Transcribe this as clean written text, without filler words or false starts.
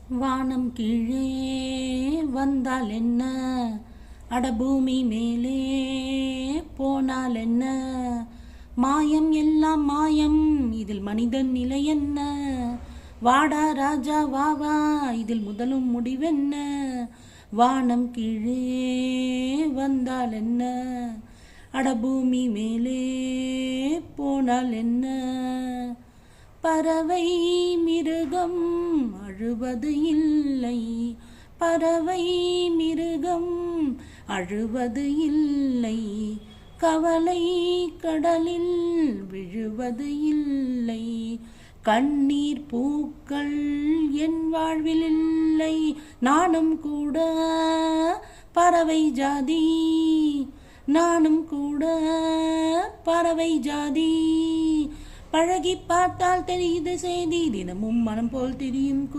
வானம் கீழே வந்தால் என்ன, அடபூமி மேலே போனால் என்ன, மாயம் எல்லாம் மாயம், இதில் மனிதன் நிலை என்ன, வாடா ராஜா வா வா, இதில் முதலும் முடிவென்ன, வானம் கீழே வந்தால் என்ன, அடபூமி மேலே போனால் என்ன, பறவை மிருகம் அழுவது இல்லை, பறவை மிருகம் அழுவது இல்லை, கவலை கடலில் விழுவது இல்லை, கண்ணீர் பூக்கள் என் வாழ்வில் இல்லை, நானும் கூட பறவை ஜாதி, நானும் கூட பறவை ஜாதி, பழகி பார்த்தால் தெரியுது செய்தி, தினமும் மனம் போல் தெரியும்